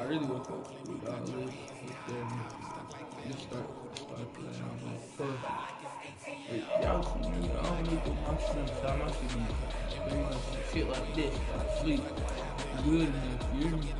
really want to do all this. Just start playing on that first. Wait, y'all see me? I don't need to my sleep, so my shit be pretty much shit like this. Like sleep good enough, you hear me?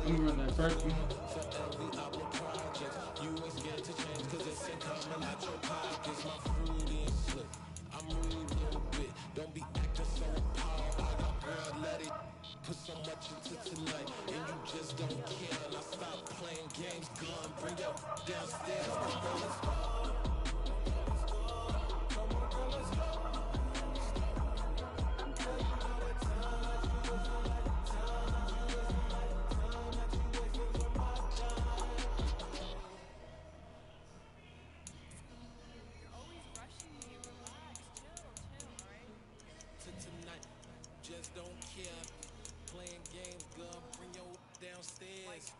I'm gonna run that first one. Put so much into tonight, and you just don't care. And I stop playing games, gun, bring you downstairs. Just don't care. Playing games, gun, bring your downstairs.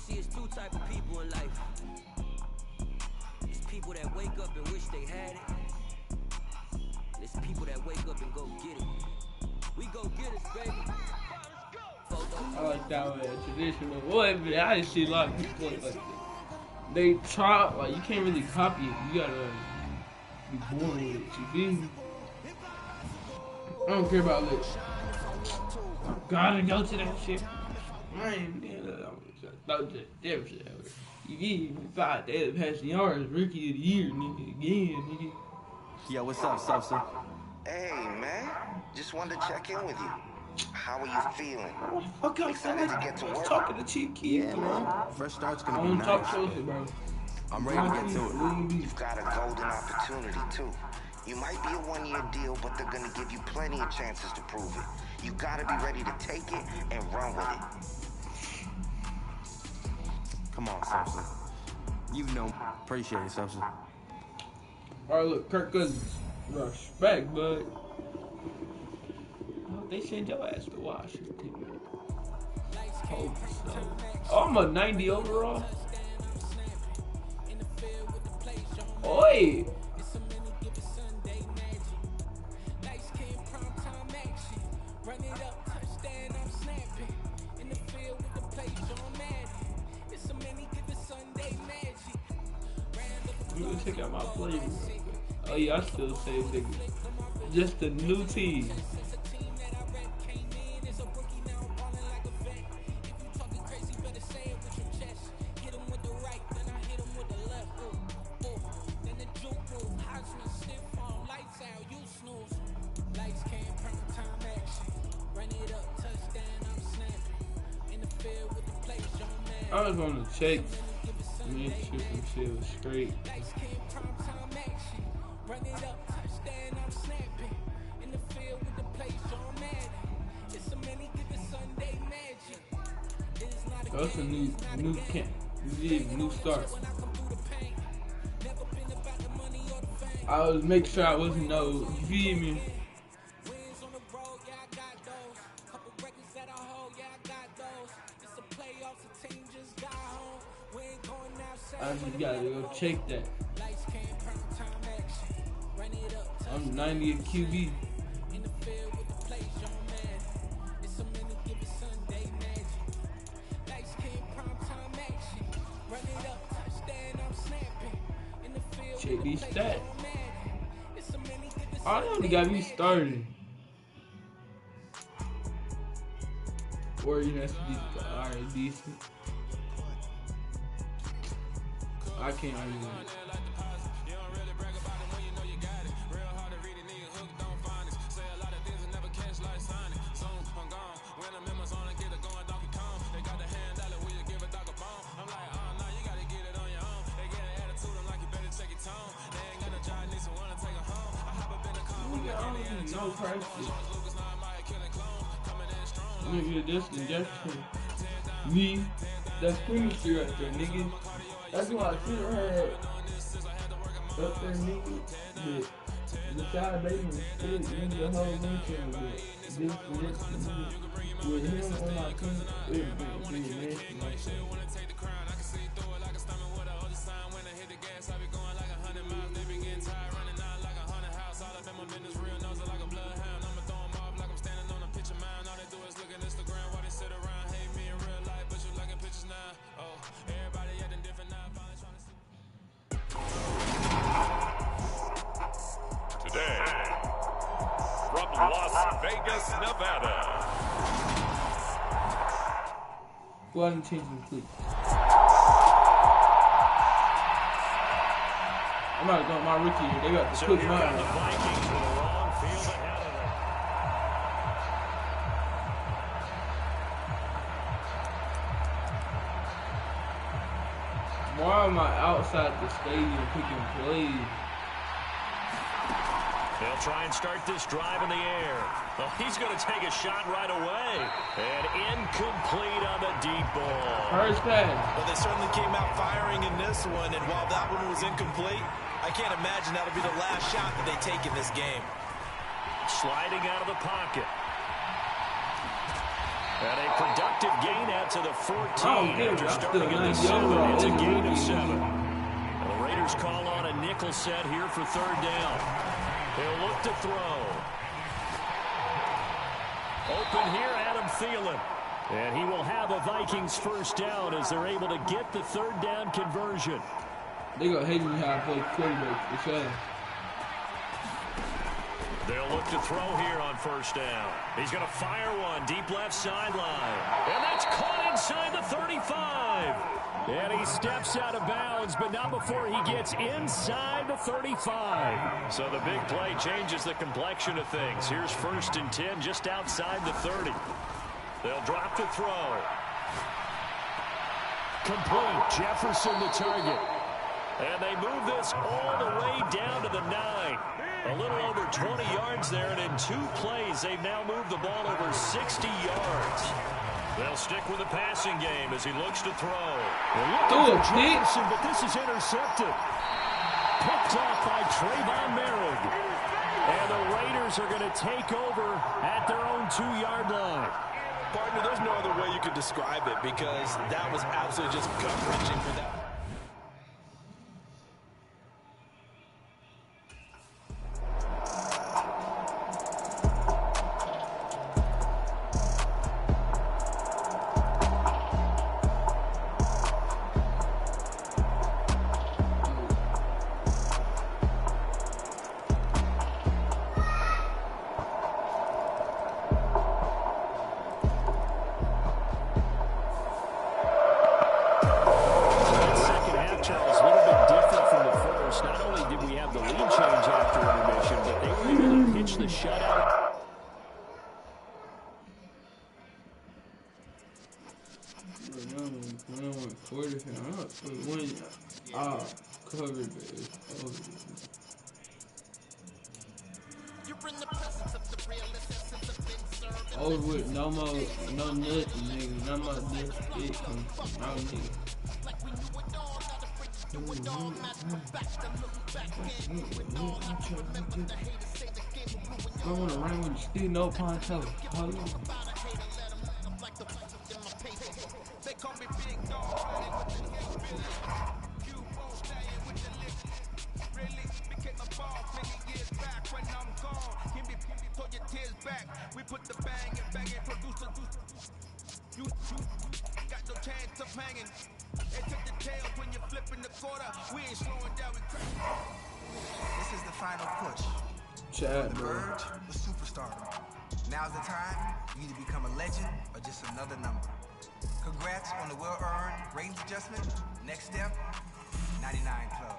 See, it's two type of people in life. It's people that wake up and wish they had it. And it's people that wake up and go get it. We go get it, baby. I like that way, traditional. Boy, but I just see a lot of people like that. They try, like, you can't really copy it. You gotta be born with it, you feel me? I don't care about licks. Gotta go to that shit. I ain't different shit ever. You get 5,000 passing yards, rookie of the year, nigga, again, nigga. Yo, what's up, Sosa? Hey, man. Just wanted to check in with you. How are you feeling? Fuck up, Excited to get to work? talking to Chief Keith, Yeah, man. Fresh start's I gonna be don't nice. talk social, bro. I'm ready to get to it. You've got a golden opportunity, too. You might be a one-year deal, but they're gonna give you plenty of chances to prove it. You gotta be ready to take it and run with it. Come on, Sosa. You know, appreciate it, Sosa. Alright, look, Kirk Cousins. Respect, bud. I hope they send your ass to Washington. Hope so. Oh, I'm a 90 overall. Oi! Let me check out my plays. Oh yeah, I still say nigga. Just a new team. I was on the check. Make sure some shit was straight. That's a new camp. New start. I was make sure I wasn't no, you feel me? I just gotta go check that. I'm 90 at QB. Check these stats. Oh, they only got me started. Oregon, that's alright, decent. I can't argue that. No practice. Nigga, this injection. Me, that's chemistry right there, nigga. That's why I should have had up there, nigga. The side baby shit, nigga, the whole weekend with this, with him on my team, it would be nasty, man. Today, from Las Vegas, Nevada. Go ahead and change them, please. I'm not going my rookie here. They got to put mine. The Vikings with a long field ahead of them. Why am I outside the stadium picking plays? They'll try and start this drive in the air. Well, he's going to take a shot right away. And incomplete on the deep ball. First pass. Well, they certainly came out firing in this one, and while that one was incomplete, I can't imagine that'll be the last shot that they take in this game. Sliding out of the pocket. And a productive gain out to the 14 after starting in the 7. It's a gain of 7. And the Raiders call on a nickel set here for third down. He'll look to throw. Open here, Adam Thielen. And he will have a Vikings first down as they're able to get the third down conversion. They gonna hate me how I play quarterback, for sure. They'll look to throw here on first down. He's going to fire one deep left sideline. And that's caught inside the 35. And he steps out of bounds, but not before he gets inside the 35. So the big play changes the complexion of things. Here's 1st and 10 just outside the 30. They'll drop to throw. Complete. Jefferson the target. And they move this all the way down to the 9. A little over 20 yards there, and in 2 plays, they've now moved the ball over 60 yards. They'll stick with the passing game as he looks to throw. They're looking for Jefferson, but this is intercepted. Picked off by Trayvon Merritt. And the Raiders are going to take over at their own 2-yard line. Partner, there's no other way you could describe it because that was absolutely just gut-wrenching for that. You're in the presence of the real Over with, no more, no nothing, nigga. No more this shit. No nigga. I wanna run with still no poncho. Hold on. We put the bang and bang and produce the you got no chance of hanging. They took the tail when you're flipping the quarter. We ain't slowing down, we crazy. This is the final push. Chad, The bro. verge, the superstardom. Now's the time you either become a legend or just another number. Congrats on the well-earned ratings adjustment. Next step, 99 Club.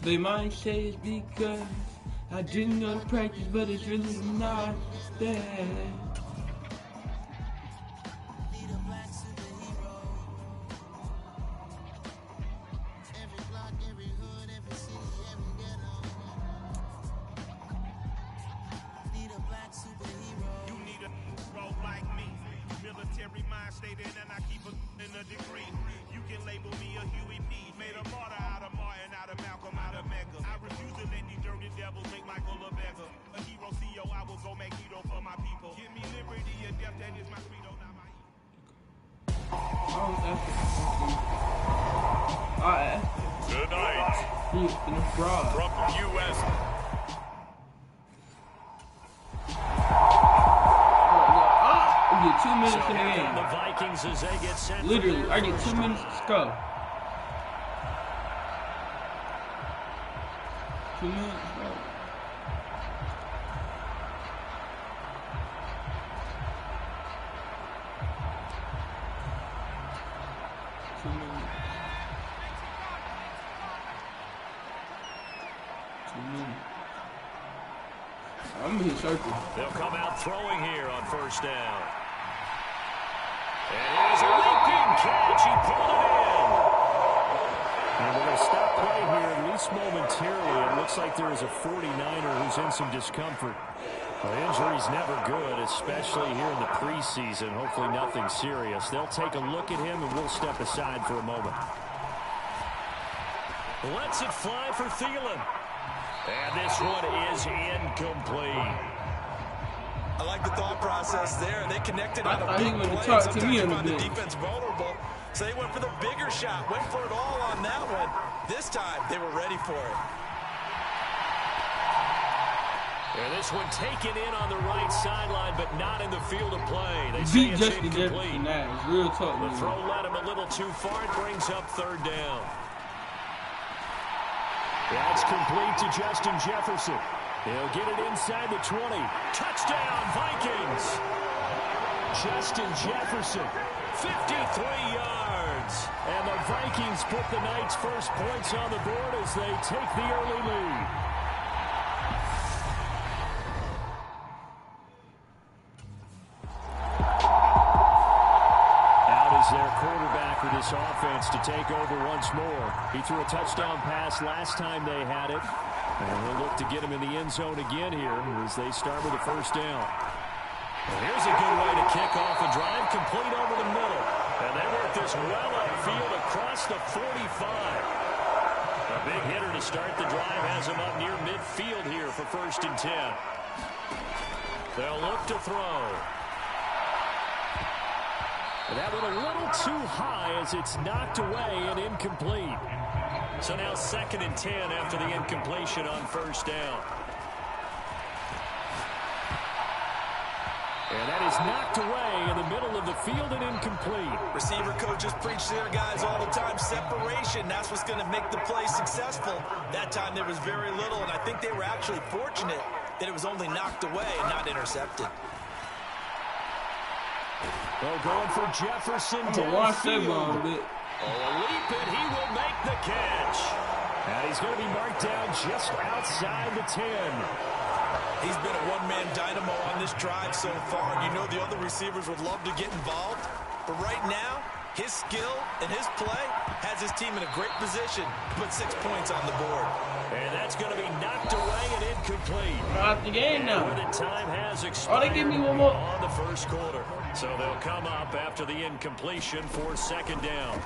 They might say it's because I didn't go to practice, but it's really not that. You need a role like me. Military mind stated, and I keep a degree. You can label me a Huey P. Made a martyr out of Martin, out of Malcolm, out of Mega. I refuse to let these dirty devils make Michael a beggar. A hero CEO, I will go make hero for my people. Give me liberty and death, that is my credo, not my Alright. Good night Houston is broad. from the U.S. I get 2 minutes So in the here game. come the Vikings as they get set. Literally, I get 2 minutes to go. 2 minutes, bro. I'm gonna hit circle. They'll come out throwing here on first down. And here's a leaping catch. He pulled it in. And we're going to stop play here, at least momentarily. It looks like there is a 49er who's in some discomfort. Well, injury's never good, especially here in the preseason. Hopefully nothing serious. They'll take a look at him, and we'll step aside for a moment. Lets it fly for Thielen. And this one is incomplete. I like the thought process there. They connected on a big play. Talk to me Sometimes in you a find the bit. defense vulnerable, so they went for the bigger shot, went for it all on that one. This time, they were ready for it. And this one taken in on the right sideline, but not in the field of play. They say Beat it's Justin incomplete. Jefferson now. It's real talk. The Man. throw led him a little too far. It brings up third down. That's complete to Justin Jefferson. He'll get it inside the 20. Touchdown, Vikings. Justin Jefferson, 53 yards. And the Vikings put the night's first points on the board as they take the early lead. Out is their quarterback for this offense to take over once more. He threw a touchdown pass last time they had it. And they'll look to get him in the end zone again here as they start with the first down. And here's a good way to kick off a drive, complete over the middle. And they work this well upfield across the 45. A big hitter to start the drive has him up near midfield here for 1st and 10. They'll look to throw. And that one a little too high as it's knocked away and incomplete. So now 2nd and 10 after the incompletion on first down. And that is knocked away in the middle of the field and incomplete. Receiver coaches preach to their guys all the time. Separation, that's what's going to make the play successful. That time there was very little, and I think they were actually fortunate that it was only knocked away and not intercepted. Well, going for Jefferson I'm gonna watch that downfield. ball a bit. Oh, a leap, and he will make the catch. And he's going to be marked down just outside the 10. He's been a one-man dynamo on this drive so far. And you know the other receivers would love to get involved. But right now, his skill and his play has his team in a great position to put 6 points on the board. And that's going to be knocked away and incomplete. Out the game now. Where the time has expired They give me one more. on the first quarter. So they'll come up after the incompletion for second down.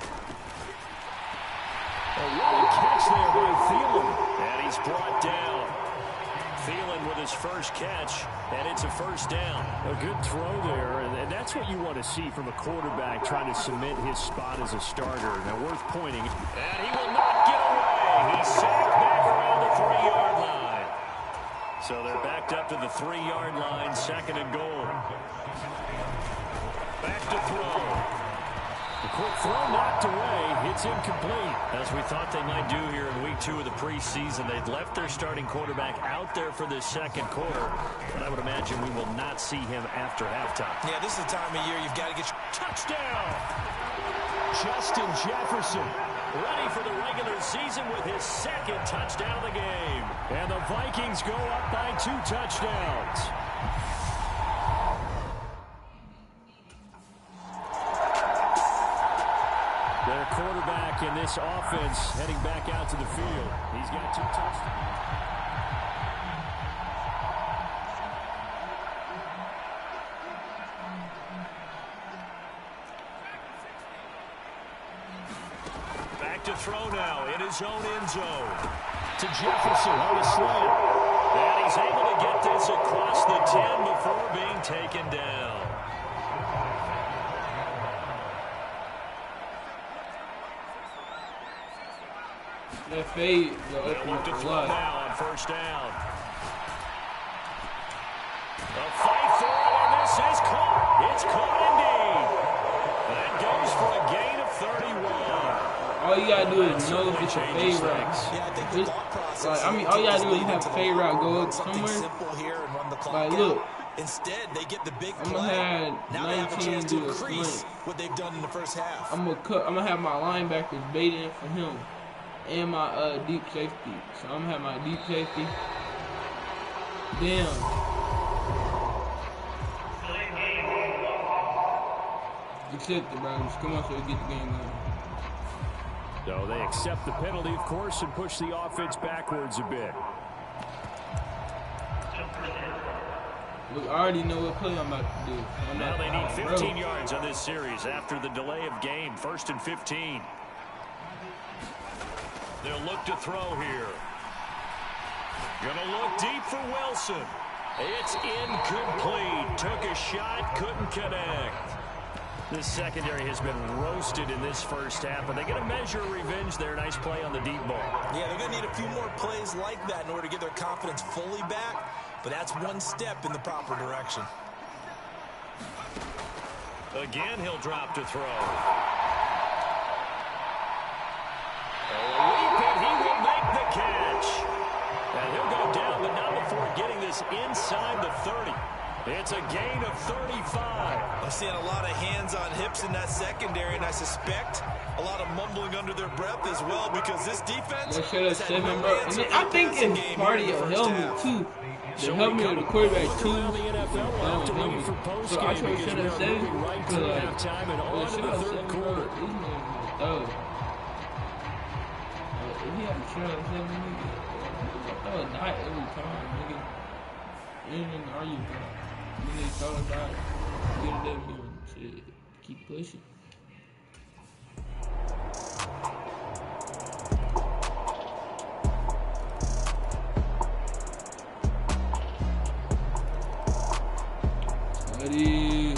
Oh, what a catch there by Thielen. And he's brought down. Thielen with his first catch, and it's a first down. A good throw there, and that's what you want to see from a quarterback trying to cement his spot as a starter. Now, worth pointing. And he will not get away. He's sacked back around the 3-yard line. So they're backed up to the 3-yard line, second and goal. Back to throw. A quick throw knocked away. It's incomplete. As we thought they might do here in week 2 of the preseason, they'd left their starting quarterback out there for this second quarter, but I would imagine we will not see him after halftime. Yeah, this is the time of year you've got to get your Touchdown! Justin Jefferson. Ready for the regular season with his second touchdown of the game. And the Vikings go up by 2 touchdowns. Their quarterback in this offense heading back out to the field. He's got 2 touchdowns. Back to throw now in his own end zone. To Jefferson on the slant. And he's able to get this across the 10 before being taken down. That fade, They'll look to throw now on first down. A fight for it, and this is caught. It's caught indeed. That goes for a gain of 31. All you gotta do is know if it's a fade route. Yeah, I think the thought process. Like, I mean, all you gotta do is have a fade route go up somewhere. Simple here and run the clock Like, out. look. Instead, they get the big I'm play. gonna have Now they have a 19 chance to do a increase sprint. what they've done in the first half. I'm gonna have my linebackers baiting for him and my deep safety. So I'm gonna have my deep safety. Damn. Accept it, bro. Just come on so we get the game going. So they accept the penalty, of course, and push the offense backwards a bit. Look, I already know what play I'm about to do. Now they need 15 yards on this series after the delay of game. 1st and 15. They'll look to throw here. Gonna look deep for Wilson. It's incomplete. Took a shot, couldn't connect. This secondary has been roasted in this first half, but they get a measure of revenge there. Nice play on the deep ball. Yeah, they're going to need a few more plays like that in order to get their confidence fully back, but that's one step in the proper direction. Again, he'll drop to throw. A leap, and he will make the catch. And he'll go down, but not before getting this inside the 30. It's a gain of 35. I'm seeing a lot of hands on hips in that secondary, and I suspect a lot of mumbling under their breath as well, because this defense has had no answer. And I think it's part of your helmet, too. The helmet of the quarterback, too. Around the NFL, we'll have to wait for So I postgame should because have we're said moving right to halftime and on to the third quarter. He had a shot at 7 nigga. I would die every time, nigga. And then argue, bro. Nigga thought about it. Get it up here and shit. Keep pushing. Buddy.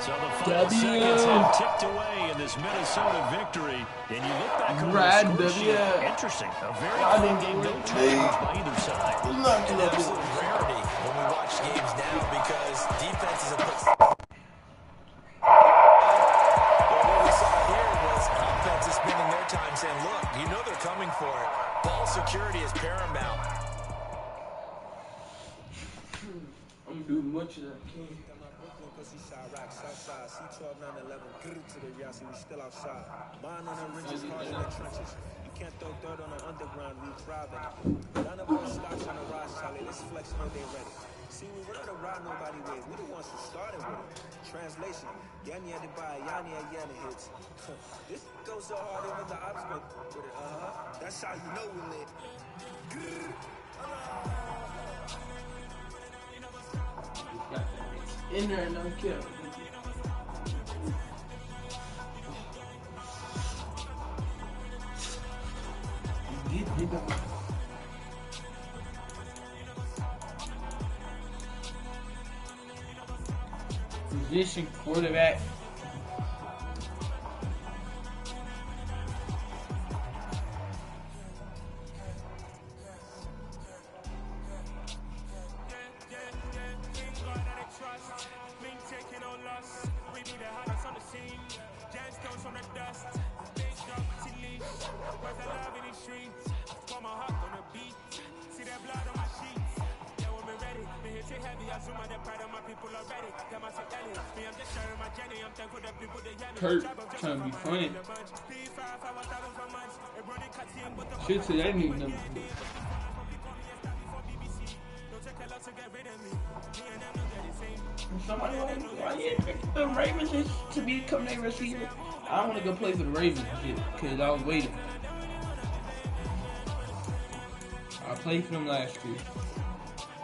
So the final seconds have ticked away in this Minnesota victory. And you look back over the score sheet. Interesting. A very clean game. No turnovers by either side. An absolute rarity when we watch games now, because defenses have put... What we saw here was offenses spending their time saying, look, you know they're coming for it. Ball security is paramount. I'm doing much of that. pussy side rock, south side, C12, 911, grrr to the Yassi, we still outside. Mine on the rinses, hard in the trenches. You can't throw dirt on the underground, we thrive in it. None of our stocks on the rise, Charlie, this flex know they ready. See, we were not a ride nobody way, we the ones who started with it. Translation, Yani had to buy, Yani had Yana hits. This goes so hard, even the ops go with it, That's how you know we lit. In there, no kill. Get it up. Position quarterback. Kurt trying to be funny. Shit to that nigga number. Somebody why you pick the Ravens to become their receiver? I don't want to go play for the Ravens because I was waiting. I played for them last year.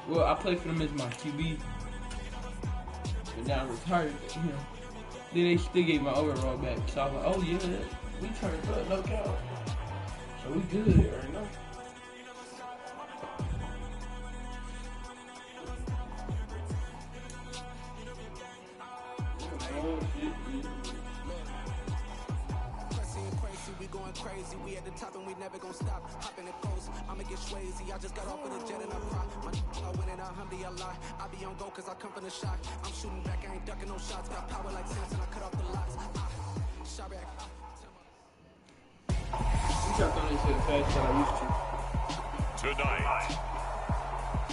Well, I played for them as my QB. But now I'm retired. You know. Then they still gave my overall back. So I was like, oh yeah, we turned up, no doubt. So we good right now. Crazy, we at the top and we never gon' stop. Hop in the coast, I'ma get swayzy. I just got off of the jet and I fly. I win it, alhamdulillah. I be on go cause I come from the shot. I'm shooting back, I ain't ducking no shots. Got power like Samson, I cut off the locks. Shot back. You got to this shit fast that I used to. Tonight,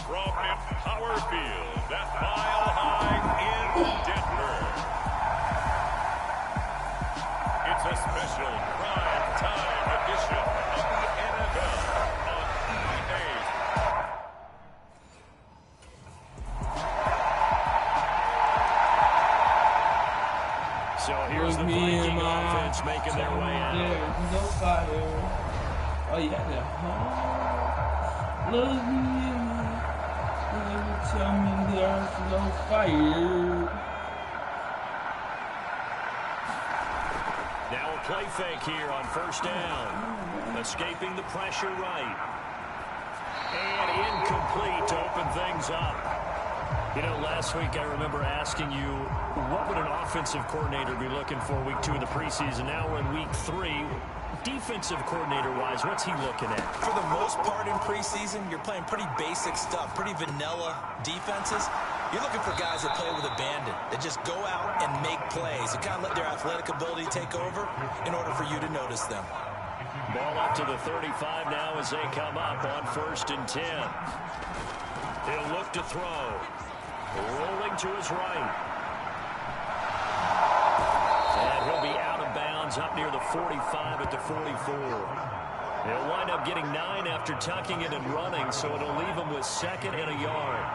from Empower Field at Mile High in Denver, it's a special prime time edition of the NFL on EA. So here's the Viking offense making their way out. There's no fire. Oh, you got that. Love me, tell me there's no fire. Now a play fake here on first down. Escaping the pressure right. And incomplete to open things up. You know, last week I remember asking you, what would an offensive coordinator be looking for week 2 of the preseason? Now we're in week 3. Defensive coordinator-wise, what's he looking at? For the most part in preseason, you're playing pretty basic stuff, pretty vanilla defenses. You're looking for guys that play with abandon, that just go out and make plays and kind of let their athletic ability take over in order for you to notice them. Ball up to the 35 now as they come up on 1st and 10. He'll look to throw. Rolling to his right. And he'll be out of bounds up near the 45 at the 44. He'll wind up getting 9 after tucking it and running, so it'll leave him with 2nd and a yard.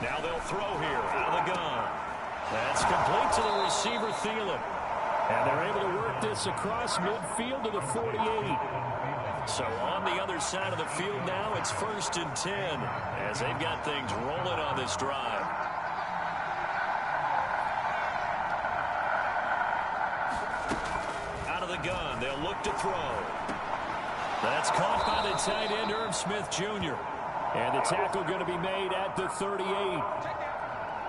Now they'll throw here out of the gun. That's complete to the receiver, Thielen. And they're able to work this across midfield to the 48. So on the other side of the field now, it's 1st and 10 as they've got things rolling on this drive. Out of the gun, they'll look to throw. That's caught by the tight end, Irv Smith Jr. And the tackle going to be made at the 38.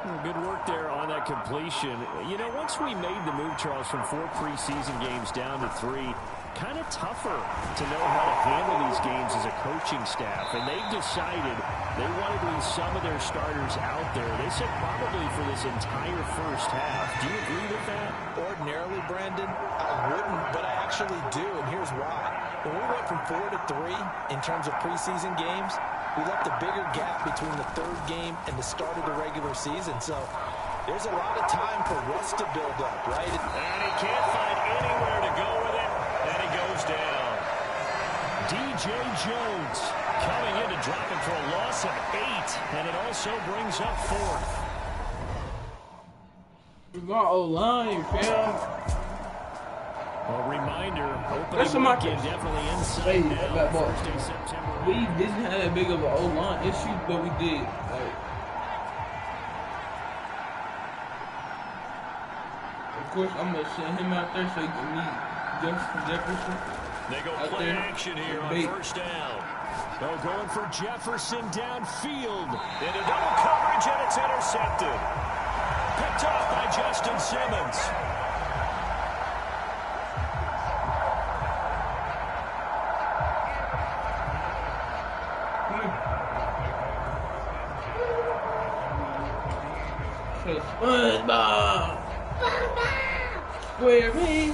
Good work there on that completion. You know, once we made the move, Charles, from 4 preseason games down to 3, kind of tougher to know how to handle these games as a coaching staff. And they've decided they wanted to leave some of their starters out there. They said probably for this entire first half. Do you agree with that? Ordinarily, Brandon, I wouldn't, but I actually do, and here's why. When we went from 4 to 3 in terms of preseason games, we left a bigger gap between the 3rd game and the start of the regular season. So there's a lot of time for rust to build up, right? And he can't find anywhere to go with it, and he goes down. DJ Jones coming in to drop him for a loss of 8, and it also brings up 4th. My O-line, fam. A reminder, opening weekend definitely inside now. Thursday, September 8th. We didn't have that big of an O-line issue, but we did. Like, of course, I'm going to send him out there so he can meet Jefferson. They go play action here on first down. They're going for Jefferson downfield. Into double coverage, and it's intercepted. Picked off by Justin Simmons. SpongeBob! Square peg!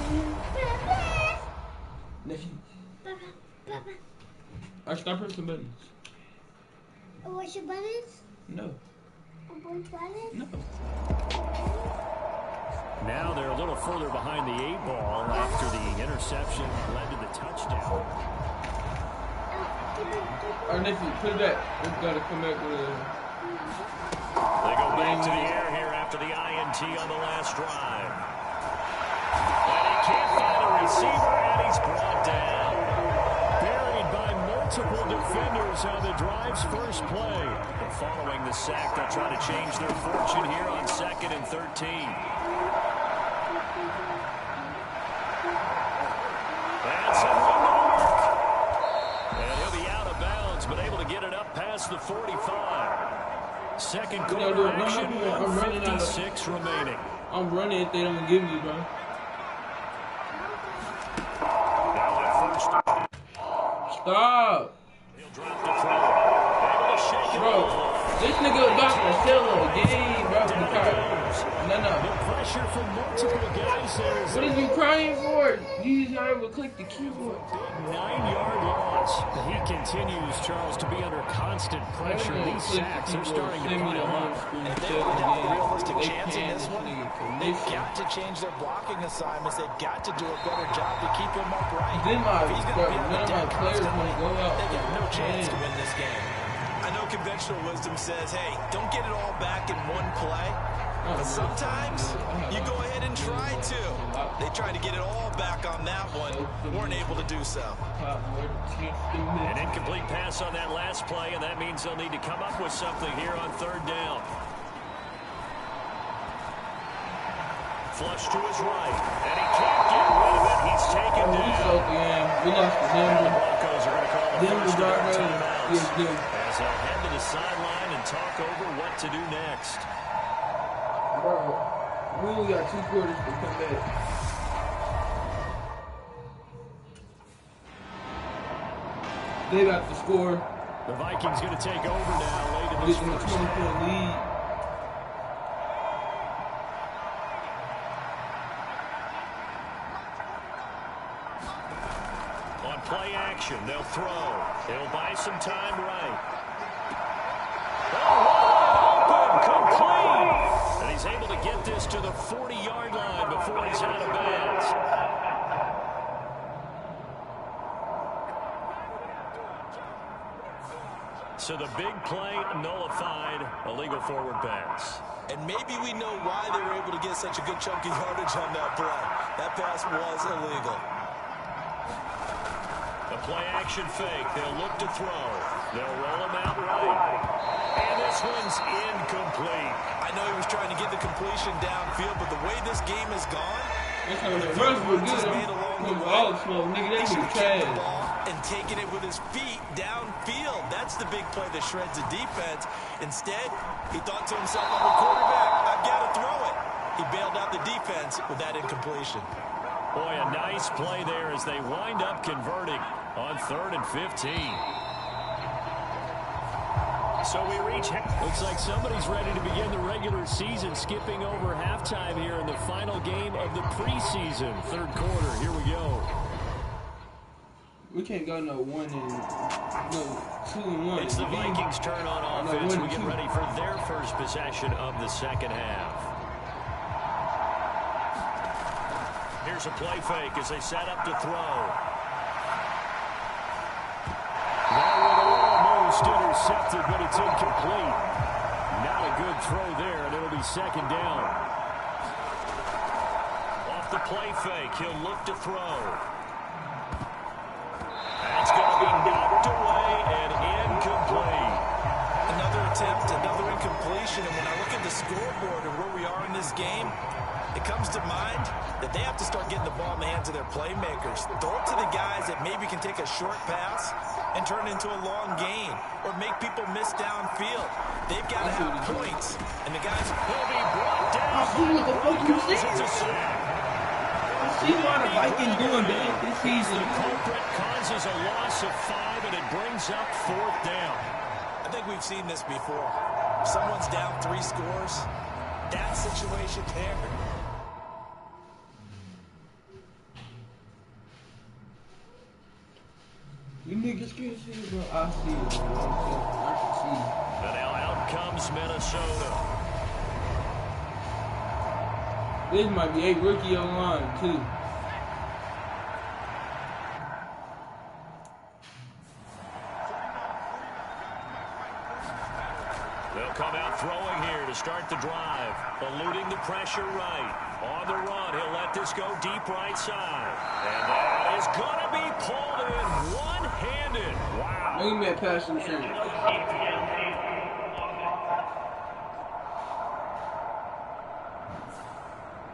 Nephew. I stop pressing buttons. What's your buttons? No. What's buttons? No. Now they're a little further behind the 8 ball after the interception led to the touchdown. Our nephew, put it back. We've got to come back with a... They go back to the air here after the INT on the last drive. And he can't find a receiver, and he's brought down. Buried by multiple defenders on the drive's first play. And following the sack, they'll try to change their fortune here on 2nd and 13. That's a run to work. And he'll be out of bounds, but able to get it up past the 45. Second quarter action, 1:56 remaining. I'm running if they don't give me, bro. Now at first. Stop. He'll drop the throw. Able to shake it. Bro, this nigga about to sell a game, bro. No. The pressure from multiple guys there. What are you crying for? He's not able to click the keyboard. 9-yard loss. He continues, Charles, to be under constant pressure. These sacks are starting to pile up. And if they want to have a realistic chance in this one, they've got to change their blocking assignments. They've got to do a better job to keep him upright. If he's going to be able to get constantly, they got no chance to win this game. I know conventional wisdom says, hey, don't get it all back in one play. But sometimes you go ahead and try to. They tried to get it all back on that one. Weren't able to do so. An incomplete pass on that last play, and that means they'll need to come up with something here on 3rd down. Flush to his right, and he can't get rid of it. He's taken down. We lost to Denver. The Broncos are going to call a first down timeout as they'll head to the sideline and talk over what to do next. Bro, we only got 2 quarters to come back. They got the score. The Vikings going to take over now late in this first. Get them a 20-point lead. On play action, they'll throw. They'll buy some time right. Oh, wide open, complete. And he's able to get this to the 40-yard line before he's out of bounds. So the big play nullified, illegal forward pass. And maybe we know why they were able to get such a good chunky yardage on that play. That pass was illegal. The play action fake. They'll look to throw. They'll roll him out right. And this one's incomplete. I know he was trying to get the completion downfield, but the way this game has gone, the rush was good. ball slow, nigga. That He should nigga have kept the trash. ball and taken it with his feet downfield. That's the big play that shreds the defense. Instead, he thought to himself, I'm a quarterback. I've got to throw it. He bailed out the defense with that incompletion. Boy, a nice play there as they wind up converting on 3rd and 15. So we reach. Looks like somebody's ready to begin the regular season, skipping over halftime here in the final game of the preseason. 3rd quarter. Here we go. We can't go no 1 and no 2 and 1. It's the Vikings' turn on offense. We get ready for their first possession of the second half. Here's a play fake as they set up to throw. That one almost intercepted, but it's incomplete. Not a good throw there, and it'll be 2nd down. Off the play fake, he'll look to throw. That's going to be knocked away and incomplete. Another attempt, another incompletion, and when I look at the scoreboard and where we are in this game, it comes to mind that they have to start getting the ball in the hands of their playmakers. Throw it to the guys that maybe can take a short pass and turn it into a long gain or make people miss downfield. They've got to have points, and the guys will be brought down. What the fuck you It's a saying? sack. I see why the Vikings doing bad this season. The culprit causes a loss of 5, and it brings up 4th down. I think we've seen this before. Someone's down 3 scores. That situation there. You niggas can't see it, bro. I see it, bro. I can see it. And now out comes Minnesota. This might be a rookie online, too. They'll come out throwing here to start the drive. Eluding the pressure right. On the run, he'll let this go deep right side. And that is going to be pulled in one-handed. Wow. Look at me at pass interference.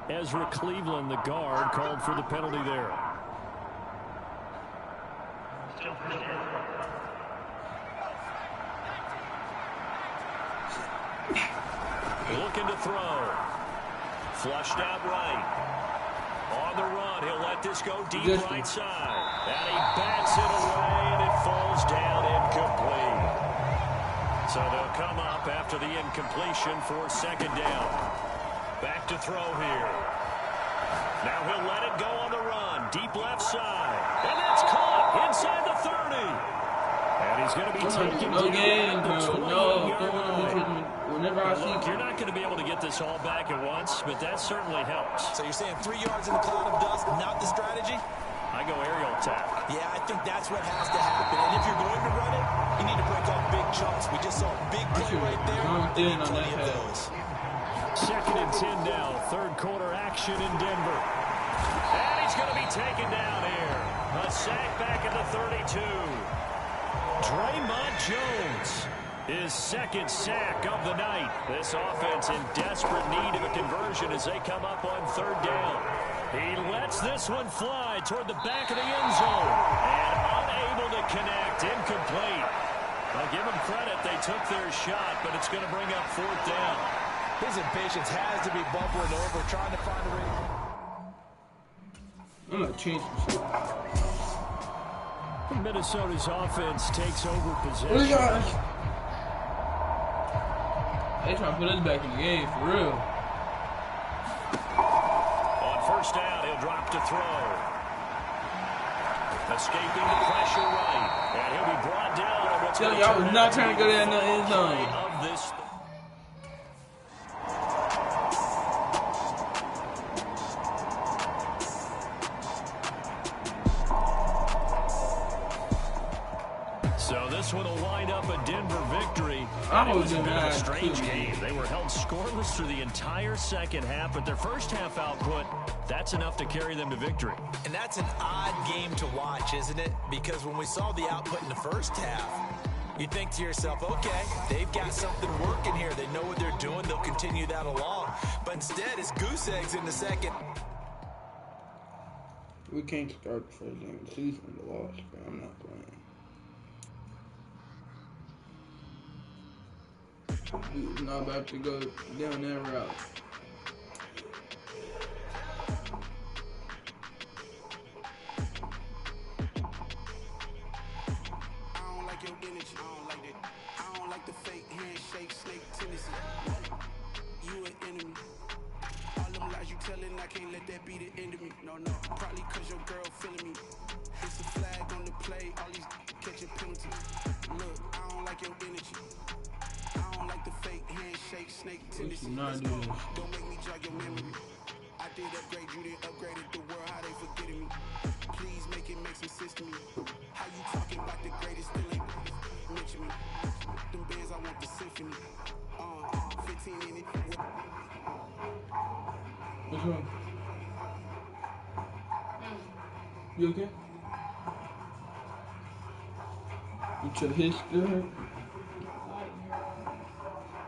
Ezra Cleveland, the guard, called for the penalty there. Looking to throw. Flushed out right. On the run, he'll let this go deep right side. And he bats it away, and it falls down incomplete. So they'll come up after the incompletion for 2nd down. Back to throw here. Now he'll let it go on the run. Deep left side. And that's caught inside the 30. And he's going to be taken no down game, at the bro. 20-yard No, line. whenever I see. Look, you're not going to be able to get this all back at once, but that certainly helps. So you're saying 3 yards in a cloud of dust, not the strategy? I go aerial attack. Yeah, I think that's what has to happen. And if you're going to run it, you need to break off big chunks. We just saw a big play right there. They need plenty of those. 2nd and 10 now. 3rd quarter action in Denver. And he's going to be taken down here. A sack back at the 32. Draymond Jones, his 2nd sack of the night. This offense in desperate need of a conversion as they come up on 3rd down. He lets this one fly toward the back of the end zone. And unable to connect. Incomplete. I'll give them credit. They took their shot, but it's going to bring up 4th down. His impatience has to be bubbling over, trying to find a way. I'm going to change some shit. Minnesota's offense takes over possession. Oh, gosh. They trying to put us back in the game, for real. On 1st down, he'll drop to throw. Escaping the pressure right. And he'll be brought down. Y'all was not trying to go down in the end zone. Of this. So this one will wind up a Denver victory. And it was a bit of a strange game. They were held scoreless through the entire 2nd half, but their first half output, that's enough to carry them to victory. And that's an odd game to watch, isn't it? Because when we saw the output in the first half, you think to yourself, okay, they've got something working here. They know what they're doing. They'll continue that along. But instead, it's goose eggs in the 2nd. We can't start the first game of the season with the loss, but I'm not playing. Dude's not about to go down that route. I don't like your energy. I don't like that. I don't like the fake handshake, snake tendency. You an enemy. All them lies you telling, I can't let that be the end of me. No, probably cause your girl feeling me. It's a flag on the play, all these catching penalties. Look, I don't like your energy. I don't like the fake handshake, snake tendency. Let's go. Don't make me jog your memory. I did upgrade, you did upgraded the world, how they forgetting me. Please make it make some sense to me. How you talking about the greatest, still ain't mention me. Them bands, I want the symphony. 15 in it. What's wrong? You okay? Your hip still hurt?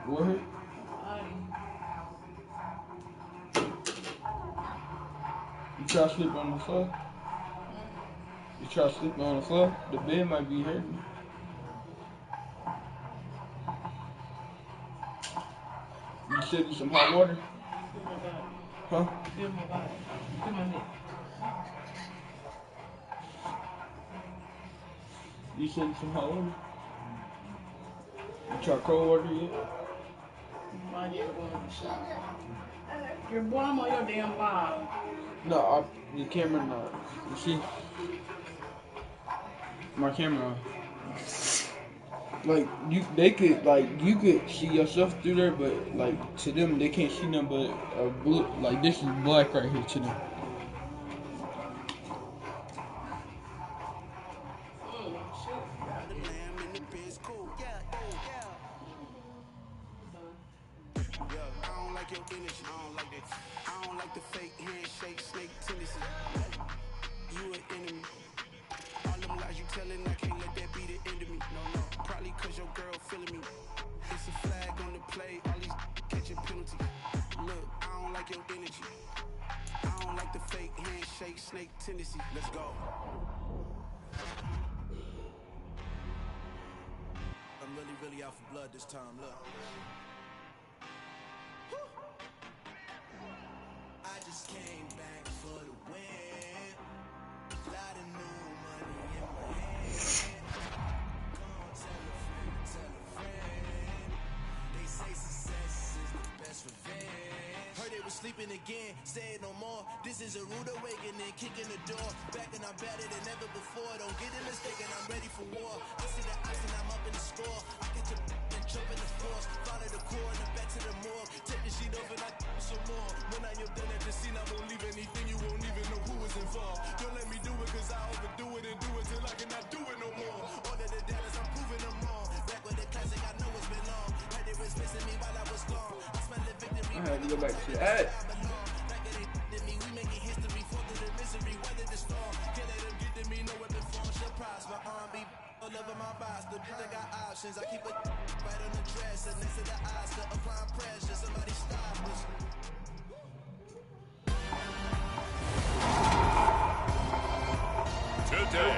What hurt? You try sleeping on the floor? You try sleeping on the floor? The bed might be hurting. You said you some hot water? Huh? Feel my body. Feel my neck. You said some hot water? You try cold water yet? Why you going to the shower? You're warm on your damn bottom. No, the camera not. You see? My camera on. Like you could see yourself through there, but like to them they can't see nothing but a blue. Like this is black right here to them. Tendency. Let's go. I'm really out for blood this time. Look. I just came back for the win. Lot of new money in my hand. Come on, tell a friend. They say success is the best revenge. Heard they were sleeping again, say it no more. This is a rude awakening, kicking the door. Back and I'm better than ever before. Don't get it mistaken, I'm ready for war. I see the ice and I'm up in the score. I get to and jump in the force. Follow the core and I'm back to the morgue. Take the sheet off and I some more. When I am done at the scene, I won't leave anything. You won't even know who is involved. Don't let me do it cause I overdo it and do it till I cannot do it no more. All of the Dallas, I'm proving them wrong. Back with the classic, I know it's been long. Heard they was missing me while I was gone. I smell the victory. I had to go back to that. I keep it right on the dresser next to the Oscar, applying pressure. Somebody stop us. Today.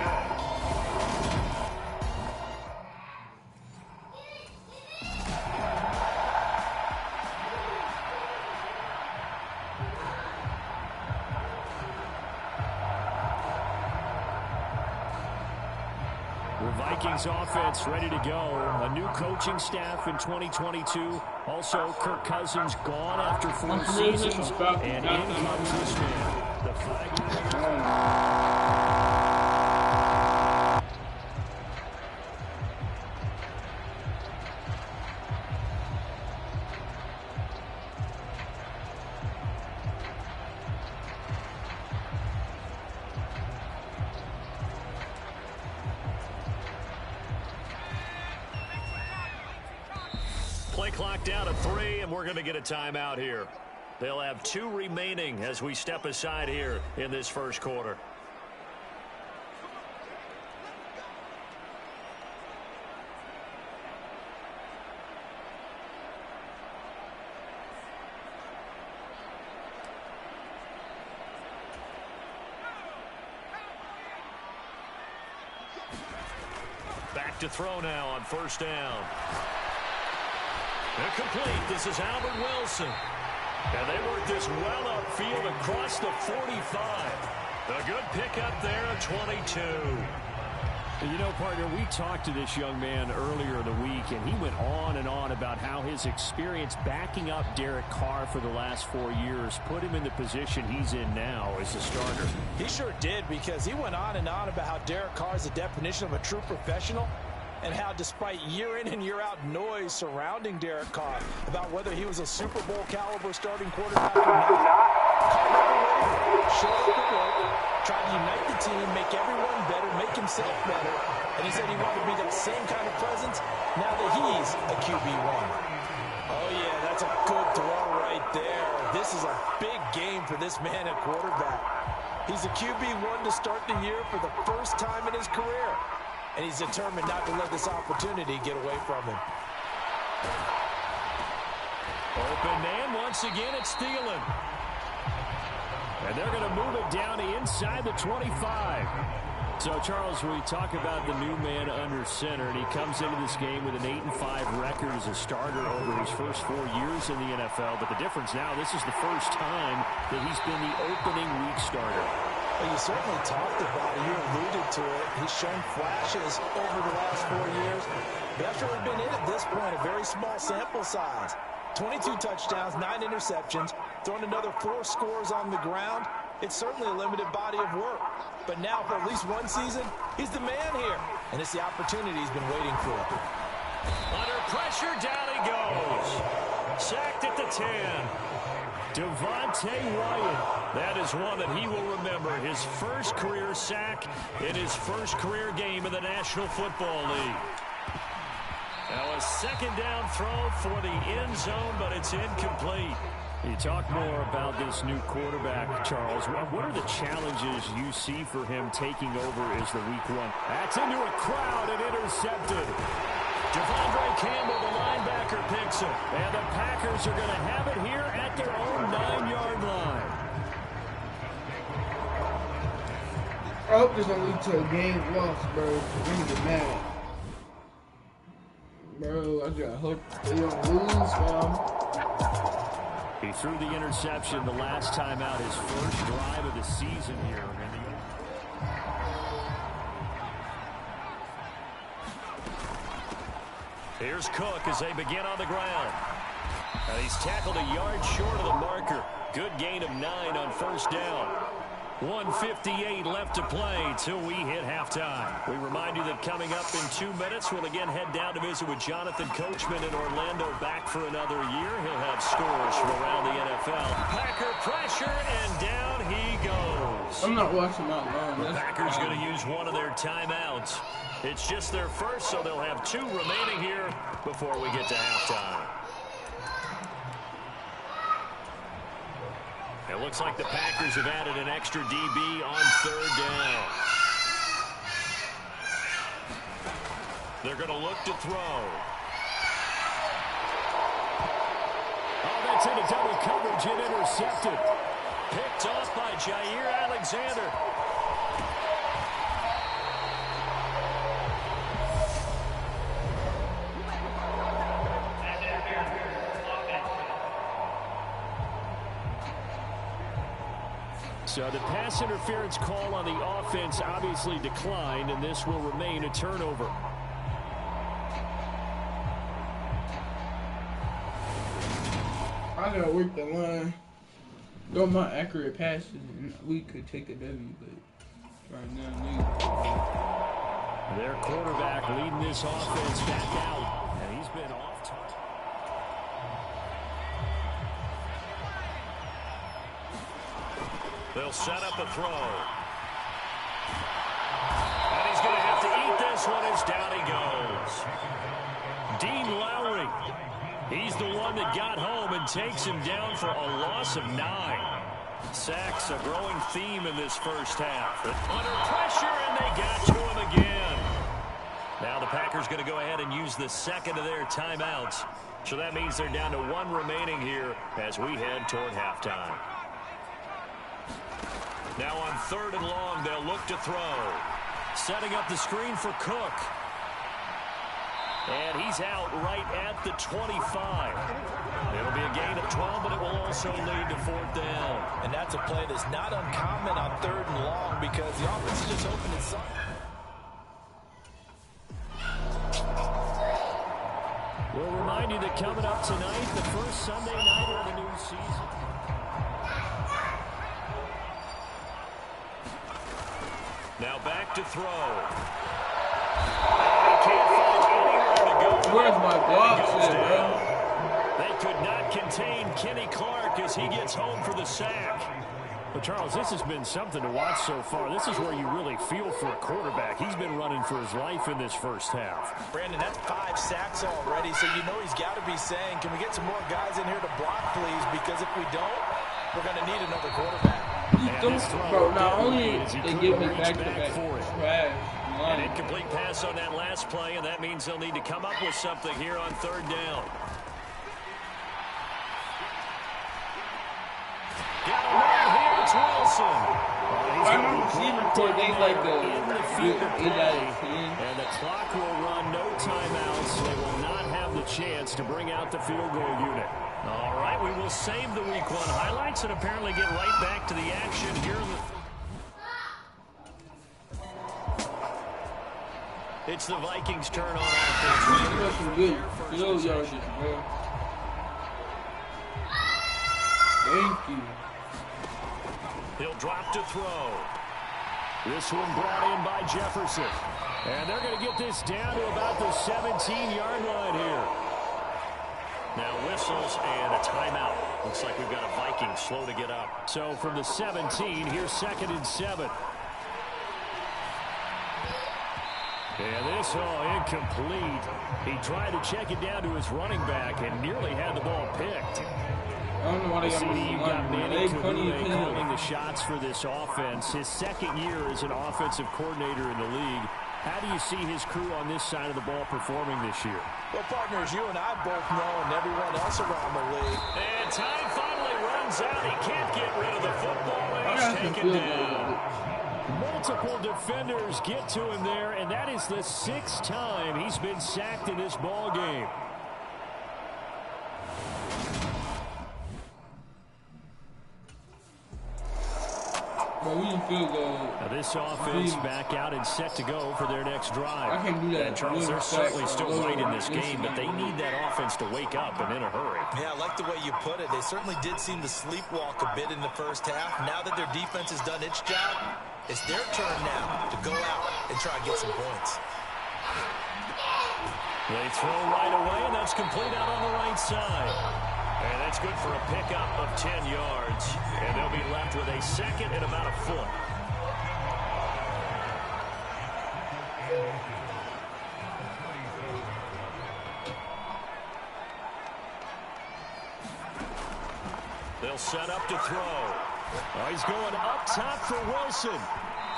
Vikings offense ready to go. A new coaching staff in 2022. Also, Kirk Cousins gone after 4 seasons. And in comes this man. The flag. Play clock down to 3, and we're going to get a timeout here. They'll have 2 remaining as we step aside here in this first quarter. Back to throw now on first down. Incomplete. This is Albert Wilson. And they work this well upfield across the 45. A good pickup there at 22. You know, partner, we talked to this young man earlier in the week, and he went on and on about how his experience backing up Derek Carr for the last 4 years put him in the position he's in now as a starter. He sure did, because he went on and on about how Derek Carr is the definition of a true professional, and how despite year in and year out noise surrounding Derek Carr about whether he was a Super Bowl caliber starting quarterback or not, Carr never wavered, showed up at work, tried to unite the team, make everyone better, make himself better, and he said he wanted to be that same kind of presence now that he's a QB1. Oh yeah, that's a good throw right there. This is a big game for this man at quarterback. He's a QB1 to start the year for the first time in his career. And he's determined not to let this opportunity get away from him. Open man once again, it's Thielen. And they're going to move it down to inside the 25. So, Charles, we talk about the new man under center, and he comes into this game with an 8-5 record as a starter over his first 4 years in the NFL. But the difference now, this is the first time that he's been the opening week starter. Well, you certainly talked about it. You alluded to it. He's shown flashes over the last 4 years. But that's really been it at this point, a very small sample size. 22 touchdowns, 9 interceptions, throwing another 4 scores on the ground. It's certainly a limited body of work. But now, for at least one season, he's the man here. And it's the opportunity he's been waiting for. Under pressure, down he goes. Sacked at the 10. Devontae Wyatt. That is one that he will remember. His first career sack in his first career game in the National Football League. Now a second down throw for the end zone, but it's incomplete. You talk more about this new quarterback, Charles. What are the challenges you see for him taking over as the week one? That's into a crowd and intercepted. Devondre Campbell, the linebacker, picks him. And the Packers are going to have it here at their own 9-yard line. I hope this don't lead to a game loss, bro. I'm gonna get mad. Bro, I just hope they don't lose, fam. He threw the interception the last time out, his first drive of the season here. Here's Cook as they begin on the ground. And he's tackled a yard short of the marker. Good gain of 9 on first down. 1:58 left to play till we hit halftime. We remind you that coming up in 2 minutes, we'll again head down to visit with Jonathan Coachman in Orlando, back for another year. He'll have scores from around the NFL. Packer pressure, and down he goes. I'm not watching that long. The Packers going to use one of their timeouts. It's just their first, so they'll have 2 remaining here before we get to halftime. It looks like the Packers have added an extra DB on third down. They're going to look to throw. Oh, that's into double coverage and intercepted. Picked off by Jair Alexander. So the pass interference call on the offense obviously declined, and this will remain a turnover. I gotta work the line. Throw my accurate passes, and we could take a W, but right now, their quarterback leading this offense back out, and he's been off target. They'll set up a throw. And he's going to have to eat this one as down he goes. Dean Lowry. He's the one that got home and takes him down for a loss of 9. Sacks, a growing theme in this first half. Under pressure, and they got to him again. Now the Packers going to go ahead and use the second of their timeouts. So that means they're down to 1 remaining here as we head toward halftime. Now on 3rd and long, they'll look to throw. Setting up the screen for Cook. And he's out right at the 25. It'll be a gain of 12, but it will also lead to 4th down. And that's a play that's not uncommon on 3rd and long because the offense is just hoping it's something. We'll remind you that coming up tonight, the first Sunday nighter of the new season. Now back to throw. He can't find anywhere to go. Where's my box at, bro? They could not contain Kenny Clark as he gets home for the sack. But, Charles, this has been something to watch so far. This is where you really feel for a quarterback. He's been running for his life in this first half. Brandon, that's 5 sacks already, so you know he's got to be saying, can we get some more guys in here to block, please? Because if we don't, we're going to need another quarterback. Bro, not only they give me back-to-back trash. An incomplete pass on that last play, and that means they'll need to come up with something here on 3rd down. Got a man here, it's Wilson. I remember receiver court, they like the field of play, and the clock will run, no timeouts. They will not have the chance to bring out the field goal unit. All right, we will save the Week 1 highlights and apparently get right back to the action here. It's the Vikings' turn on offense. Thank you. He'll drop to throw. This one brought in by Jefferson. And they're going to get this down to about the 17-yard line here. Now whistles and a timeout. Looks like we've got a Viking slow to get up. So from the 17, here's 2nd and 7. And this, incomplete. He tried to check it down to his running back and nearly had the ball picked. I don't know why they got Manny Kahume calling the shots for this offense. His 2nd year as an offensive coordinator in the league. How do you see his crew on this side of the ball performing this year? Well, partners, you and I both know, and everyone else around the league. And time finally runs out. He can't get rid of the football, and he's taken down. Multiple defenders get to him there, and that is the 6th time he's been sacked in this ball game. Now this offense back out and set to go for their next drive. I can't do that. And Charles, they're certainly still right in this game, but they need that offense to wake up and in a hurry. Yeah, I like the way you put it. They certainly did seem to sleepwalk a bit in the first half. Now that their defense has done its job, it's their turn now to go out and try and get some points. They throw right away, and that's complete out on the right side. And that's good for a pickup of 10 yards. And they'll be left with a 2nd and about a foot. They'll set up to throw. Oh, he's going up top for Wilson.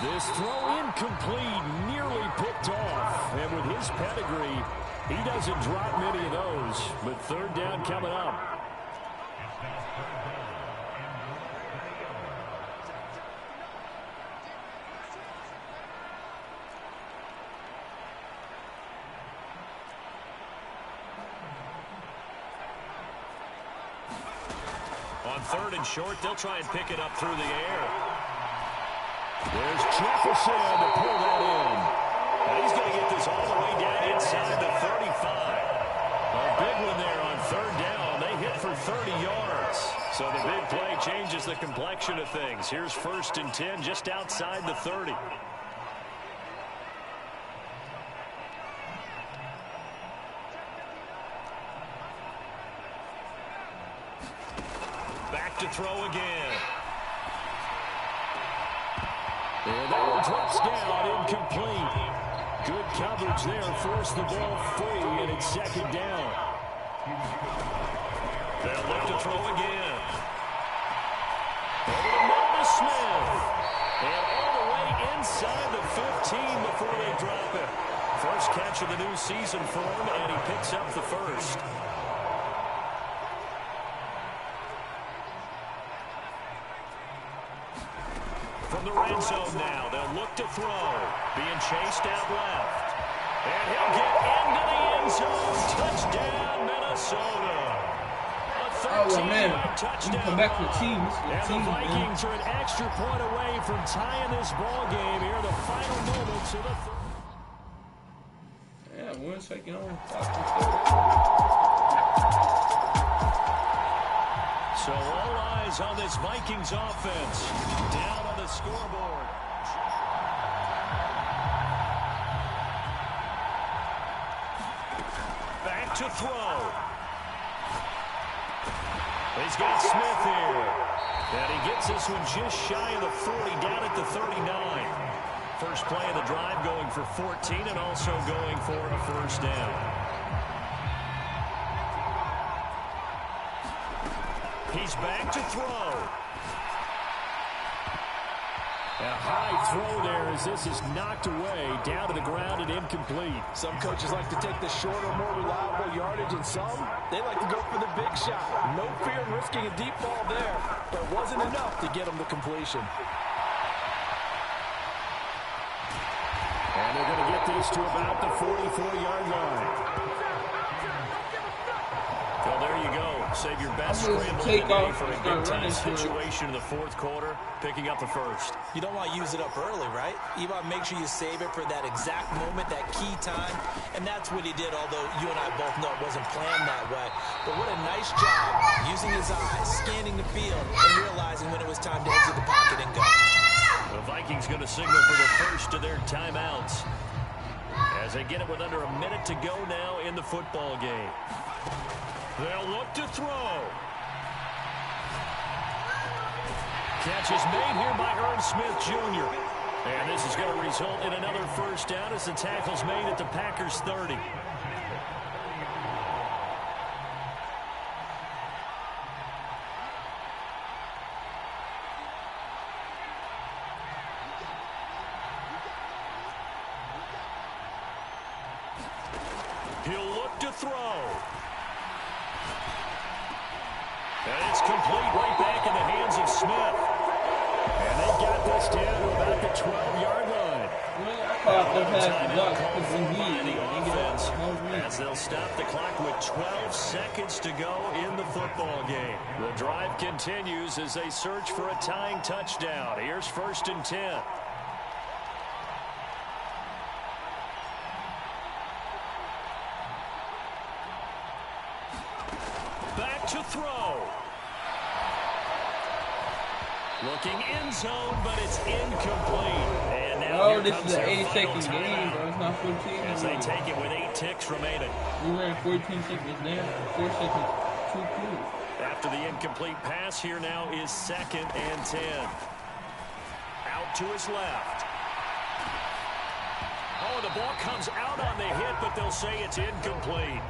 This throw incomplete, nearly picked off. And with his pedigree, he doesn't drop many of those. But 3rd down coming up. On 3rd and short, they'll try and pick it up through the air. There's Jefferson to pull that in. And he's going to get this all the way down inside the 35. A big one there on 3rd down. They hit for 30 yards. So the big play changes the complexion of things. Here's 1st and 10 just outside the 30. Back to throw again. And that one drops down, incomplete. Good coverage there, forced the ball free, and it's 2nd down. They'll look to throw again. Over to Melvin Smith. And all the way inside the 15 before they drop it. First catch of the new season for him, and he picks up the 1st. From the red zone now, they'll look to throw. Being chased out left. And he'll get into the end end zone. Touchdown, Minnesota. Oh, man. You come back to the team. And the Vikings are an extra point away from tying this ball game here in the final moments of the Yeah, 1 second on. So all eyes on this Vikings offense. Down on the scoreboard. Back to throw. He's got Smith here. And he gets this one just shy of the 40, down at the 39. First play of the drive going for 14 and also going for a first down. He's back to throw. A high throw there as this is knocked away, down to the ground and incomplete. Some coaches like to take the shorter, more reliable yardage, and some, they like to go for the big shot. No fear in risking a deep ball there, but it wasn't enough to get them to completion. And they're going to get this to about the 44-yard line. Well, there you go. Save your best scramble today for a big-time situation in the fourth quarter, picking up the first. You don't want to use it up early, right? You want to make sure you save it for that exact moment, that key time, and that's what he did, although you and I both know it wasn't planned that way. But what a nice job using his eyes, scanning the field, and realizing when it was time to exit the pocket and go. The Vikings going to signal for the first of their timeouts as they get it with under a minute to go now in the football game. They'll look to throw. Catch is made here by Irv Smith Jr. And this is going to result in another first down as the tackle's made at the Packers' 30. He'll look to throw. And it's complete right back in the hands of Smith. And they got this down to about the 12-yard line. As they'll stop the clock with 12 seconds to go in the football game. The drive continues as they search for a tying touchdown. Here's 1st and 10. Back to throw. Looking end zone, but it's incomplete. And now this is an 8-second game, bro. It's not 14. As they take it with 8 ticks remaining. We ran 14 seconds now. 4 seconds. Too cool. After the incomplete pass, here now is 2nd and 10. Out to his left. Oh, the ball comes out on the hit, but they'll say it's incomplete.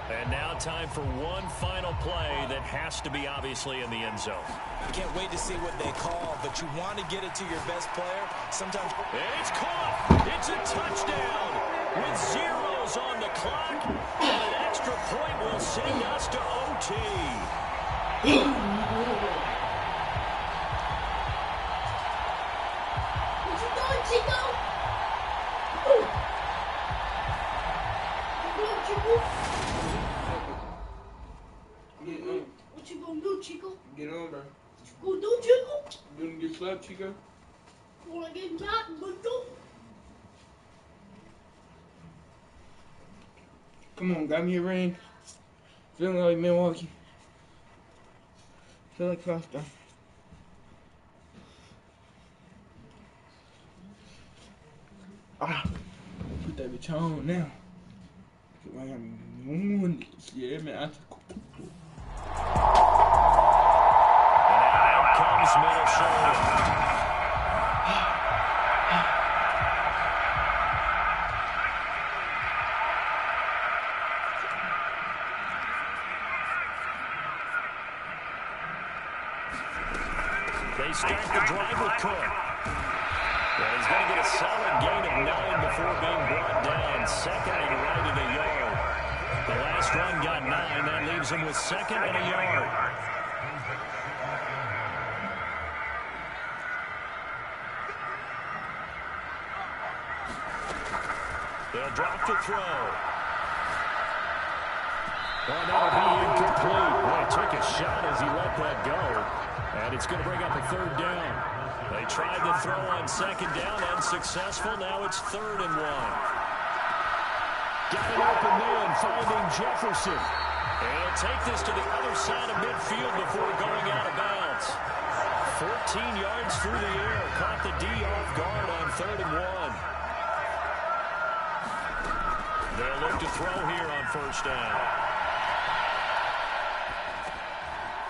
And now time for one final play that has to be obviously in the end zone. You can't wait to see what they call, but you want to get it to your best player. Sometimes it's caught. It's a touchdown with zeros on the clock. And an extra point will send us to OT. What you doing, Chico? What you gonna do, Chico? Get on, bro. What you gonna do, Chico? You gonna get slapped, Chico? Wanna get knocked, but do? Come on, grab me a ring. Feeling like Milwaukee. Feel like Costa. Put that bitch on now. Yeah, man. And out comes Minnesota. They start the drive with Cook. And he's going to get a solid gain of 9 before being brought down. 2nd and right at a yard. The last run got 9. That leaves him with 2nd and a yard. They'll drop to throw. And that'll be incomplete. Boy, took a shot as he let that go. And it's going to bring up a third down. They tried to throw on second down, unsuccessful. Now it's 3rd and 1. Got an open man, finding Jefferson. And he'll take this to the other side of midfield before going out of bounds. 14 yards through the air. Caught the D off guard on 3rd and 1. They'll look to throw here on 1st down.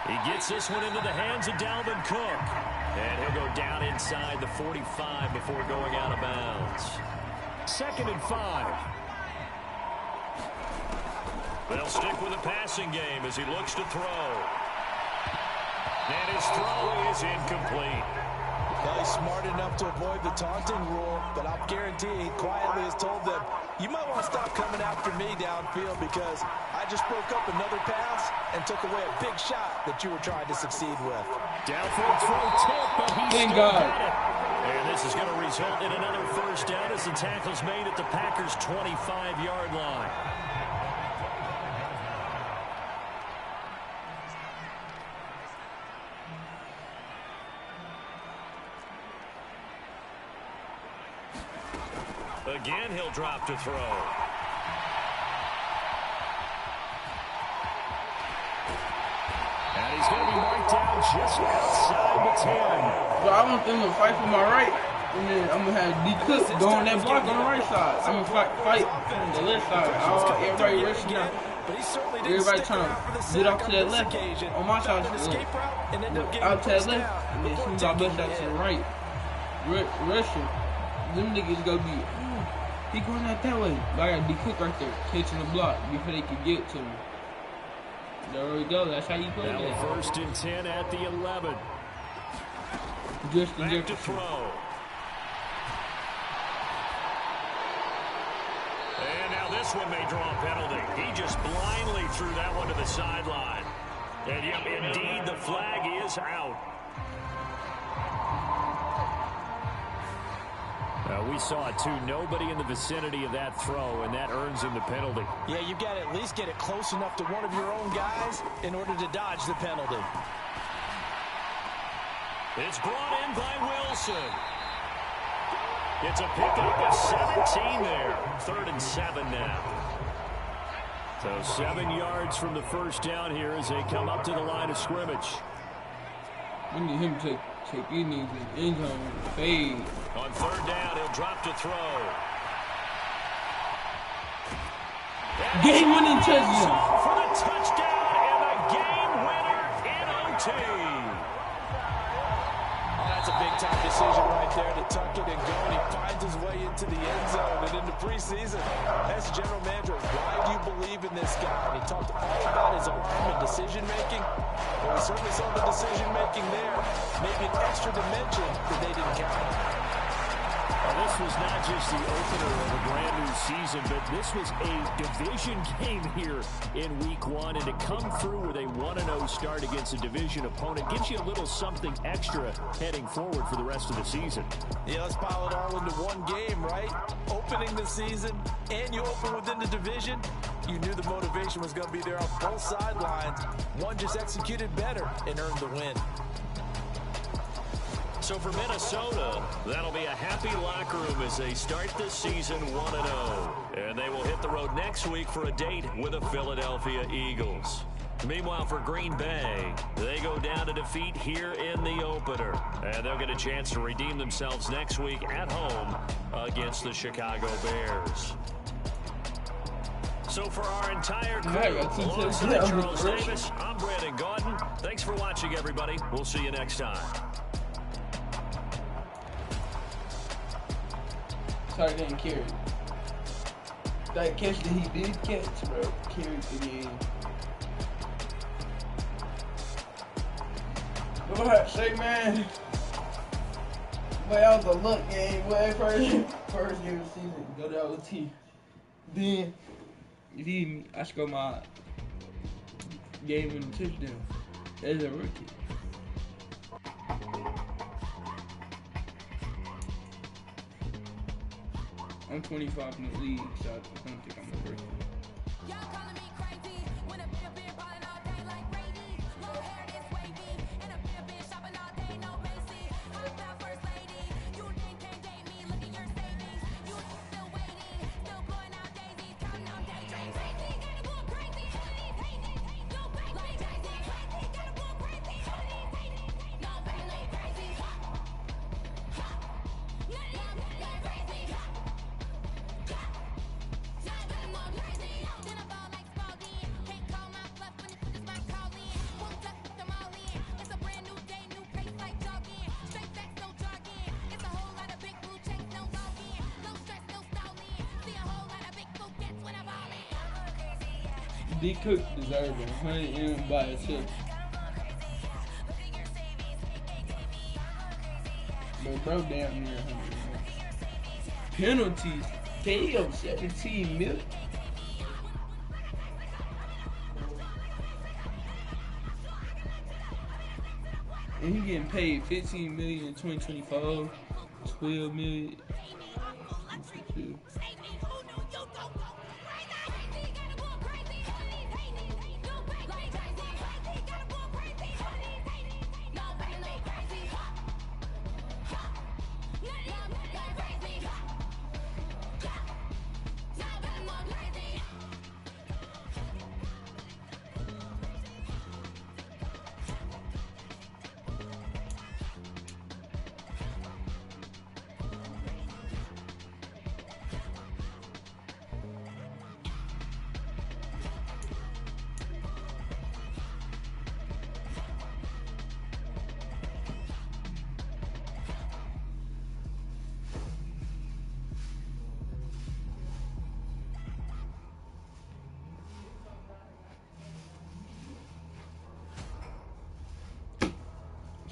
He gets this one into the hands of Dalvin Cook. And he'll go down inside the 45 before going out of bounds. 2nd and 5. They'll stick with the passing game as he looks to throw. And his throw is incomplete. Well, he's smart enough to avoid the taunting rule, but I'll guarantee he quietly has told them, you might want to stop coming after me downfield because I just broke up another pass and took away a big shot that you were trying to succeed with. Down for a throw tip, but he's still got it. And this is going to result in another 1st down as the tackle's made at the Packers' 25-yard line. Again, he'll drop to throw. And he's going to be marked down just outside the 10. So I want them to fight for my right, and then I'm going to have D. Cook go on that block on the right side. I'm going to fight on the left side. Everybody rushing out. Everybody trying to get off to that left on my side. Out to that left, and then as soon as I bust out to the right, rushing. Them niggas go be, he going out that way. But I got D. Cook right there, catching the block before they can get to me. There we go. That's how you play that. 1st and 10 at the 11. Justin Back to throw. And now this one may draw a penalty. He just blindly threw that one to the sideline. And yep, indeed, the flag is out. We saw it too. Nobody in the vicinity of that throw, and that earns him the penalty. Yeah, you've got to at least get it close enough to one of your own guys in order to dodge the penalty. It's brought in by Wilson. It's a pickup of 17 there. 3rd and 7 now. So 7 yards from the 1st down here as they come up to the line of scrimmage. We need him to take these niggas in the end zone and fade. On 3rd down, he'll drop to throw. Game-winning touchdown. For the touchdown and a game winner in OT. That's a big-time decision right there to tuck it and go, and he finds his way into the end zone. And in the preseason, as general manager, why do you believe in this guy? And he talked all about his arm and decision-making. Well, we certainly saw the decision-making there. Maybe an extra dimension that they didn't count on. Well, this was not just the opener of a brand new season, but this was a division game here in week 1. And to come through with a 1-0 start against a division opponent gives you a little something extra heading forward for the rest of the season. Yeah, let's pile it all into one game, right? Opening the season, and you open within the division. You knew the motivation was going to be there on both sidelines. One just executed better and earned the win. So for Minnesota, that'll be a happy locker room as they start this season 1-0. And they will hit the road next week for a date with the Philadelphia Eagles. Meanwhile, for Green Bay, they go down to defeat here in the opener. And they'll get a chance to redeem themselves next week at home against the Chicago Bears. So for our entire crew, alongside Charles Davis, I'm Brandon Gaudin. Thanks for watching, everybody. We'll see you next time. Sorry, didn't carry. That catch that he did catch, bro, carried the game. Go ahead, say, man. Well, that was a luck game. Well, first game of the season, go to OT. Then, you need me, I score my game in the touchdown as a rookie. I'm 25 in the league, so I don't think I'm a rookie. D Cook deserved 100 M by itself. But bro down near 100 M. Penalties. Damn, 17 million. And he getting paid 15 million in 2024, 12 million.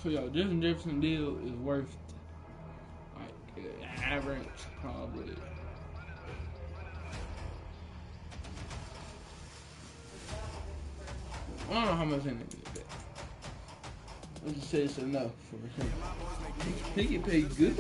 So yo, Justin Jefferson deal is worth like average probably. I don't know how much in it. Let's just say it's enough for him. He get paid good.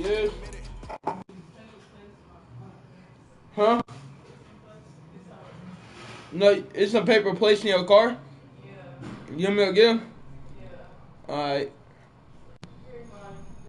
Yes. Huh? No, it's some paper placed in your car? Yeah. You want me to get him? Yeah. Alright.